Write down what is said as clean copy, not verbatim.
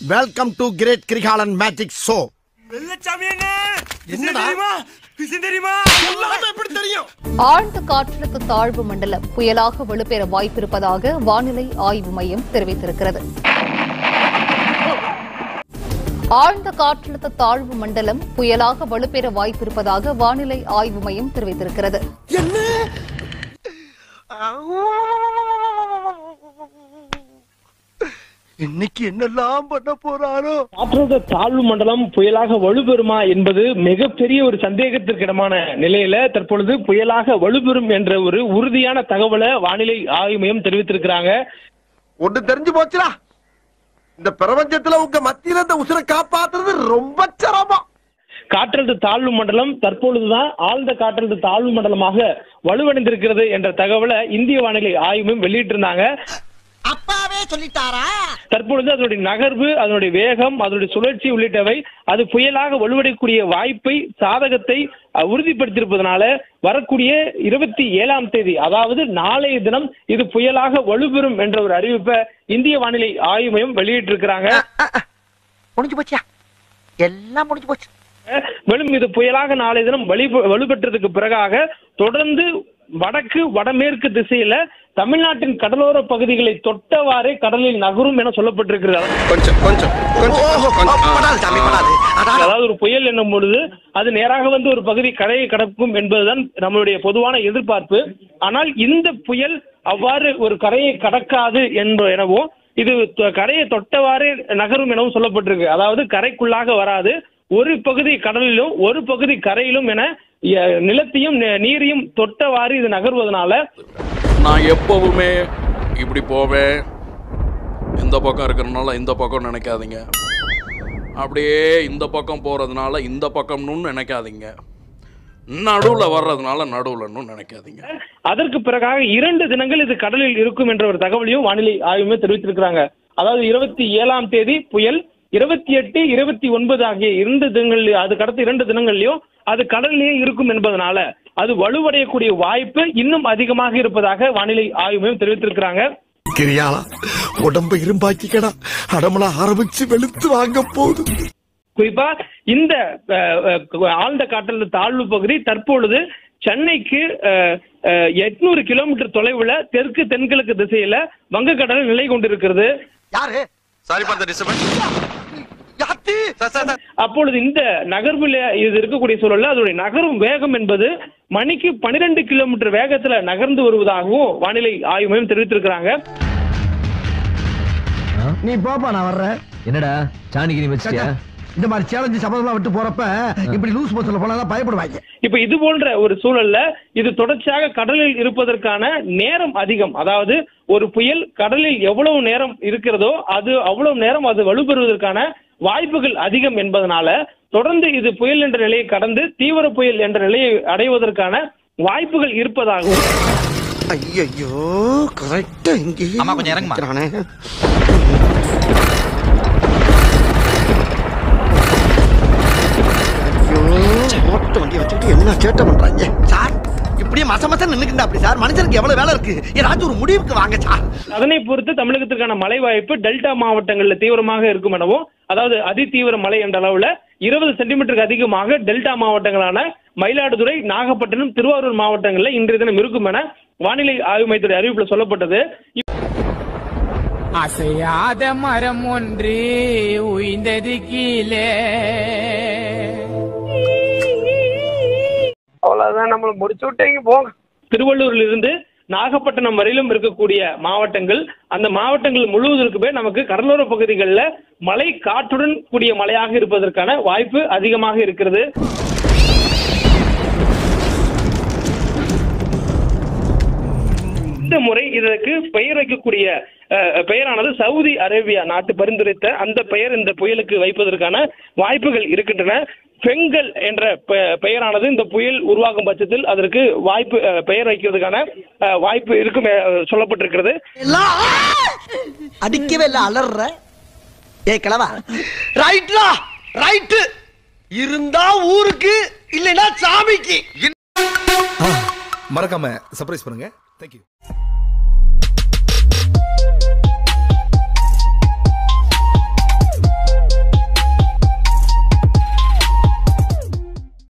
Welcome to great Kirikalan magic show. ஆழ்ந்த காற்றழுத்த தாழ்வு மண்டலம் புயலாக வலுப்பெற வாய்ப்பிருப்பதாக வானிலை ஆய்வு மையம் தெரிவித்திருக்கிறது. ஆழ்ந்த காற்றழுத்த தாழ்வு மண்டலம் புயலாக வலுப்பெற வாய்ப்பிருப்பதாக வானிலை ஆய்வு மையம் தெரிவித்திருக்கிறது. இன்னைக்கு என்னெல்லாம் பண்ண போறாரோ. காற்றழுத்த தாழ்வு மண்டலம் புயலாக வலுப்பெறுமா என்பது மிகப்பெரிய ஒரு சந்தேகத்திற்கிடமான நிலையில தற்பொழுது புயலாக வலுப்பெறும் என்ற ஒரு உறுதியான தகவலை வானிலை ஆய்வு மையம் தெரிவித்திருக்கிறாங்க. ஒன்று தெரிஞ்சு போச்சுடா, இந்த பிரபஞ்சத்துல உங்க மத்தியில இந்த உசுரை காப்பாத்துறது ரொம்ப சிரமம். காற்றழுத்த தாழ்வு மண்டலம் தற்பொழுதுதான் ஆழ்ந்த காற்றழுத்த தாழ்வு மண்டலமாக வலுவடைந்திருக்கிறது என்ற தகவலை இந்திய வானிலை ஆய்வு மையம் வெளியிட்டிருந்தாங்க. அப்பாவே சொல்லிட்டாரா? தற்பொழுது அதனுடைய நகர்வு, அதனுடைய வேகம், அதனுடைய சுழற்சி உள்ளிட்டவை அது புயலாக வலுவடையக்கூடிய வாய்ப்பை, சாதகத்தை உறுதிப்படுத்தியிருப்பதனால வரக்கூடிய 27ஆம் தேதி, அதாவது நாளைய தினம் இது புயலாக வலுப்பெறும் என்ற ஒரு அறிவிப்பை இந்திய வானிலை ஆய்வு மையம் வெளியிட்டிருக்கிறாங்க. முடிஞ்சு போச்சியா? எல்லாம் முடிஞ்சு போச்சு. மேலும் இது புயலாக நாளைய தினம் வலுப்பெற்றதுக்கு பிறகாக தொடர்ந்து வடக்கு வடமேற்கு திசையில தமிழ்நாட்டின் கடலோர பகுதிகளை தொட்டவாறே கடலில் நகரும் என சொல்லப்பட்டிருக்கிறது. அதாவது ஒரு புயல் என்னும் பொழுது அது நேராக வந்து ஒரு பகுதி கரையை கடக்கும் என்பதுதான் நம்மளுடைய பொதுவான எதிர்பார்ப்பு. ஆனால் இந்த புயல் அவ்வாறு ஒரு கரையை கடக்காது எனவும் இது கரையை தொட்டவாறே நகரும் எனவும் சொல்லப்பட்டிருக்கு. அதாவது கரைக்குள்ளாக வராது, ஒரு பகுதி கடலிலும் ஒரு பகுதி கரையிலும் என நிலத்தையும் நீரையும் தொட்டவாறு இது நகர்வதனால நான் எப்பவுமே இப்படி போவேன், இந்த பக்கம் இருக்கிறதுனால இந்த பக்கம் நினைக்காதீங்க, அப்படியே இந்த பக்கம் போறதுனால இந்த பக்கம்னு நினைக்காதீங்க, நடுவுல வர்றதுனால நடுவுலன்னு நினைக்காதீங்க. அதற்கு பிறகாக 2 தினங்கள் இது கடலில் இருக்கும் என்ற ஒரு தகவலையும் வானிலை ஆய்வு தெரிவித்திருக்கிறாங்க. அதாவது 27ஆம் தேதி புயல், 28, 29 ஆகிய 2 தினங்கள், அதுக்கு அடுத்த 2 தினங்கள்லயும் அது கடலிலேயே இருக்கும் என்பதனால அது வலுவடையக்கூடிய வாய்ப்பு இன்னும் அதிகமாக இருப்பதாக வானிலை ஆய்வு மையம் தெரிவித்திருக்கிறாங்க. கிரியாளா, உடம்பு இரும்பாக்கிக்கடா, அடமலா ஆரம்பிச்சு வெளுத்து வாங்க போகுது. குறிப்பா இந்த ஆழ்ந்த காற்றழுத்த தாழ்வு பகுதி தற்பொழுது சென்னைக்கு 800 கிலோமீட்டர் தொலைவுல தெற்கு தென்கிழக்கு திசையில வங்கக்கடலில் நிலை கொண்டிருக்கிறது. யாரு? அப்பொழுது இந்த நகர்வில் இது இருக்கக்கூடிய சூழல்ல அதனுடைய நகரும் வேகம் என்பது மணிக்கு 12 கிலோமீட்டர் வேகத்துல நகர்ந்து வருவதாகவும் வானிலை ஆய்வு மையம் தெரிவித்திருக்கிறாங்க. நீ போப்பா, நான் வர்றேன். என்னடா சாணிக்கு நீ வச்சியா? இந்த மாதிரி சேலஞ்சு சபதமா விட்டு போறப்ப இப்படி லூஸ் மோஷன்ல போனா பயப்படுவாங்க. இப்ப இது போன்ற ஒரு சூழல்ல இது தொடர்ச்சியாக கடலில் இருப்பதற்கான நேரம் அதிகம். அதாவது ஒரு புயல் கடலில் எவ்வளவு நேரம் இருக்கிறதோ அது அவ்வளவு நேரம் அது வலுப்பெறுவதற்கான வாய்ப்புகள் அதிகம் என்பதனால தொடர்ந்து இது புயல் என்ற நிலையை கடந்து தீவிர புயல் என்ற நிலையை அடைவதற்கான வாய்ப்புகள் இருப்பதாகவும். ஐயோ, கரெக்டா இங்கே கொஞ்சம் இறங்குறானே. ஓட்ட வண்டியை வச்சுக்கிட்டு என்ன சேட்டை பண்றாங்க சார்? இப்படியே மசமசம் நின்னுக்கிட்டா அப்படி சார்? மனுஷனுக்கு எவ்வளவு வேலை இருக்கு, ஏதாச்சும் ஒரு முடிவுக்கு வாங்க சார். அதனை பொறுத்து தமிழகத்திற்கான மழை வாய்ப்பு டெல்டா மாவட்டங்களில் தீவிரமாக இருக்கும் எனவும், அதாவது அதிதீவிர மழை என்ற அளவுல 20 சென்டிமீட்டருக்கு அதிகமாக டெல்டா மாவட்டங்களான மயிலாடுதுறை, நாகப்பட்டினம், திருவாரூர் மாவட்டங்களில் இன்றைய தினம் இருக்கும் என வானிலை ஆய்வு மையத்துடைய அறிவிப்புல சொல்லப்பட்டது. அசையாத மரம் ஒன்று உய்ந்தது கீழே. அவ்வளவுதான், நம்மள முடிச்சு விட்டீங்க போங்க. திருவள்ளூரில் இருந்து நாகப்பட்டினம் வரையிலும் இருக்கக்கூடிய மாவட்டங்கள், அந்த மாவட்டங்கள் முழுவதற்குமே நமக்கு கடலோர பகுதிகளில் மழை காற்றுடன் கூடிய மழையாக இருப்பதற்கான வாய்ப்பு அதிகமாக இருக்கிறது. இந்த முறை இதற்கு பெயர் வைக்கக்கூடிய பெயரானது சவுதி அரேபியா நாட்டு பரிந்துரைத்த அந்த பெயர் இந்த புயலுக்கு வைப்பதற்கான வாய்ப்புகள் இருக்கின்றன. பெங்கல் என்ற பெயரானது இந்த புயல் உருவாகும் பட்சத்தில் அதற்கு வாய்ப்பு பெயர் வைக்கிறதுக்கான வாய்ப்பு இருக்கும் சொல்லப்பட்டிருக்கிறது. அடிக்கவே இல்ல, அலற. ஏ கிழவா, ரைட்லா ரைட் இருந்தா ஊருக்கு, இல்லைன்னா சாமிக்கு. மறக்காம சர்ப்ரைஸ் பண்ணுங்க. தேங்க்யூ.